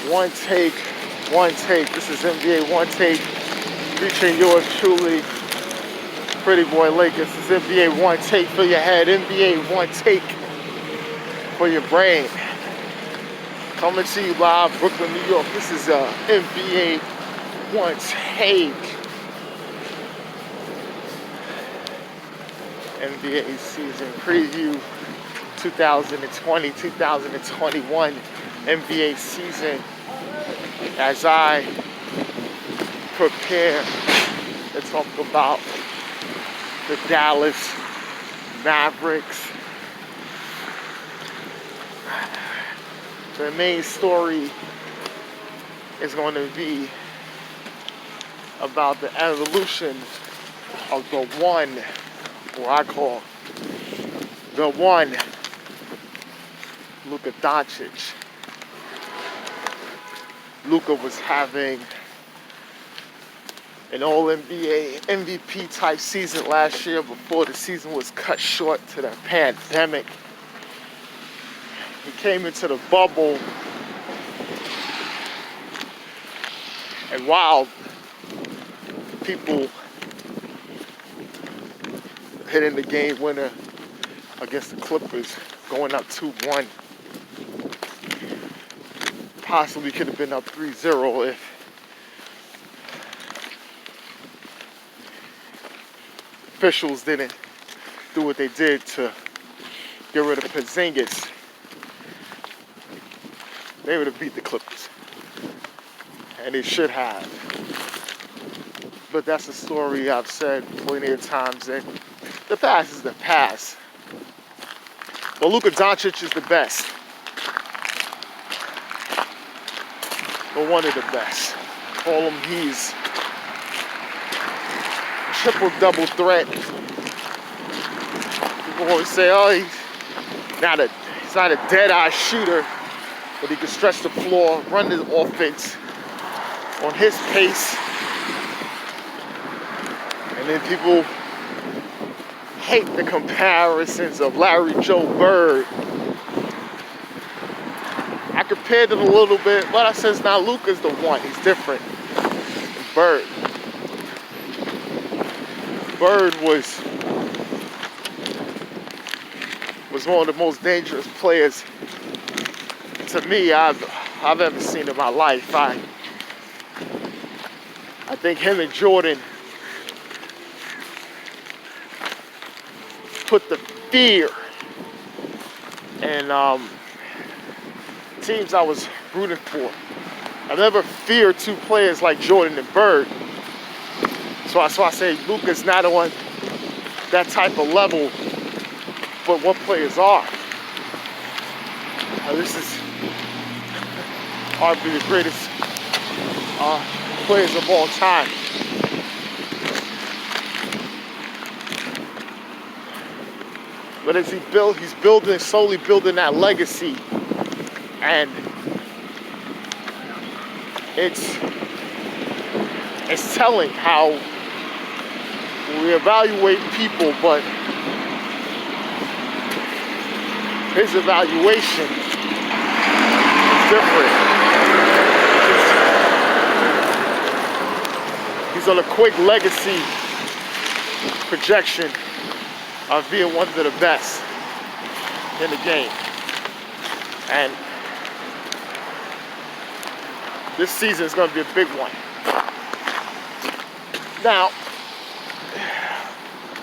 One take, one take. This is NBA One Take, featuring yours truly, Pretty Boy Lakers. This is NBA One Take for your head, NBA One Take for your brain. Coming to you live, Brooklyn, New York. This is NBA One Take. NBA season preview 2020-2021 NBA season as I prepare to talk about the Dallas Mavericks. The main story is going to be about the evolution of the one, what I call the one, Luka Doncic. Luka was having an All-NBA MVP type season last year before the season was cut short to the pandemic. He came into the bubble, and while people hitting the game winner against the Clippers, going up 2-1, possibly could have been up 3-0 if officials didn't do what they did to get rid of Porzingis. They would have beat the Clippers, and they should have. But that's a story I've said plenty of times, and the past is the past. But Luka Doncic is the best. But one of the best. Call him, he's triple-double threat. People always say, oh, he's not a dead-eye shooter, but he can stretch the floor, run the offense on his pace. And then people hate the comparisons of Larry Joe Bird. I compared it a little bit, but I says now Luka's the one. He's different than Bird. Bird was one of the most dangerous players to me I've ever seen in my life. I think him and Jordan put the fear in teams I was rooting for. I never feared two players like Jordan and Bird. So I say Luka's not on that type of level, but what players are. This is arguably the greatest players of all time. But as he's slowly building that legacy, and it's telling how we evaluate people, but his evaluation is different. He's on a quick legacy projection of being one of the best in the game. And this season is going to be a big one. Now,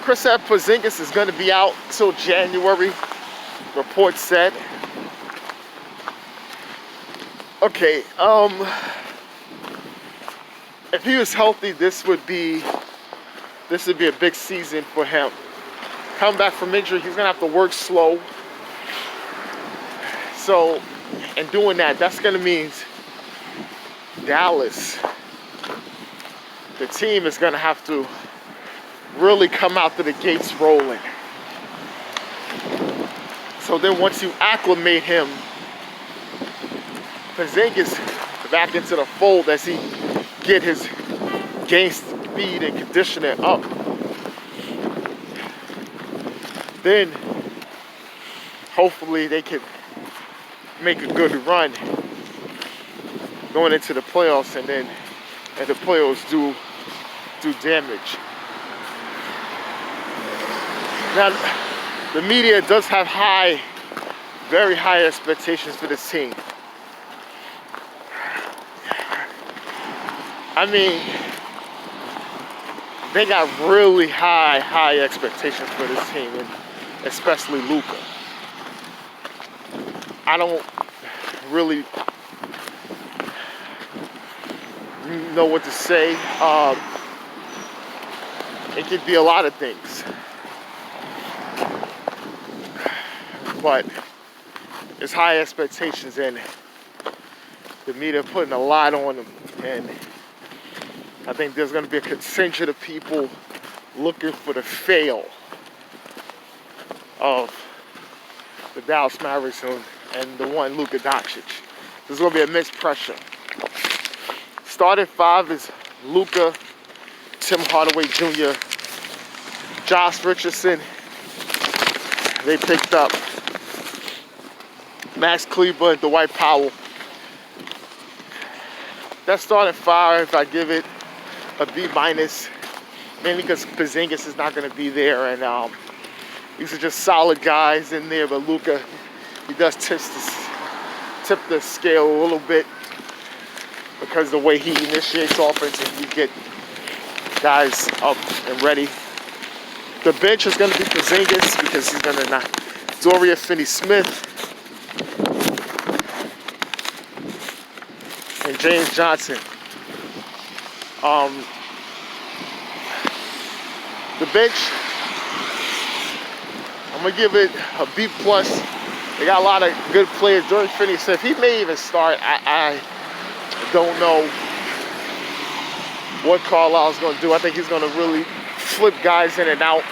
Kristaps Porzingis is going to be out till January, report said. Okay, if he was healthy, this would be a big season for him. Coming back from injury, he's gonna have to work slow. So, in doing that, that's gonna mean Dallas, the team, is gonna have to really come out to the gates rolling. So then once you acclimate him, Porzingis back into the fold as he get his game speed and conditioning up, then hopefully they can make a good run going into the playoffs, and then the playoffs do damage. Now, the media does have very high expectations for this team. I mean, they got really high expectations for this team, and especially Luka. I don't really know what to say. It could be a lot of things, but there's high expectations, and the media putting a lot on them, and I think there's going to be a contingent of people looking for the fail of the Dallas Mavericks and the one Luka Doncic. There's going to be immense pressure. Starting five is Luka, Tim Hardaway Jr., Josh Richardson. They picked up Max Kleber and Dwight Powell. That starting five, I give it a B-, mainly because Porzingis is not going to be there, and these are just solid guys in there. But Luka, he does tip the scale a little bit because the way he initiates offense and you get guys up and ready. The bench is going to be Porzingis because he's going to not Dorian Finney-Smith and James Johnson. The bench, I'm gonna give it a B+. They got a lot of good players. Dorian Finney-Smith, he may even start. I don't know what Carlisle's gonna do. I think he's gonna really flip guys in and out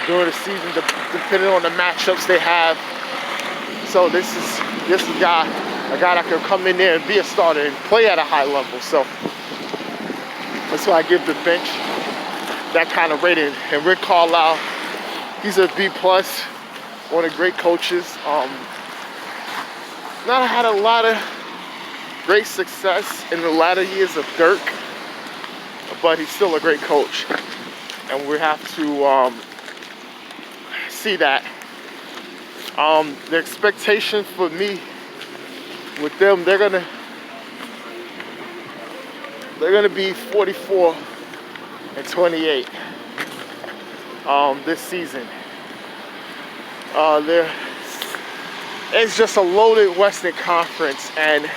during the season, depending on the matchups they have. So this is a guy that can come in there and be a starter and play at a high level. So that's why I give the bench that kind of rating. And Rick Carlisle, he's a B+, one of the great coaches. Not had a lot of great success in the latter years of Dirk, but he's still a great coach. And we have to see that. The expectation for me with them, they're gonna be 44-28 this season. It's just a loaded Western Conference, and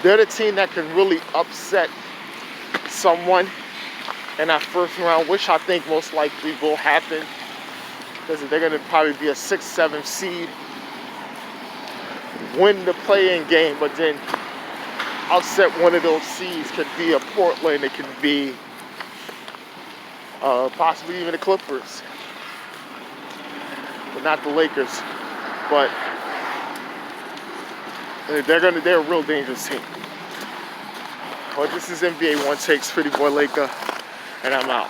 they're the team that can really upset someone in that first round, which I think most likely will happen, because they're going to probably be a 6-7 seed, win the play-in game, but then upset one of those seeds. Could be a Portland, it could be possibly even the Clippers, but not the Lakers. But they're a real dangerous team. Well, this is NBA One Takes, Pretty Boy Laker, and I'm out.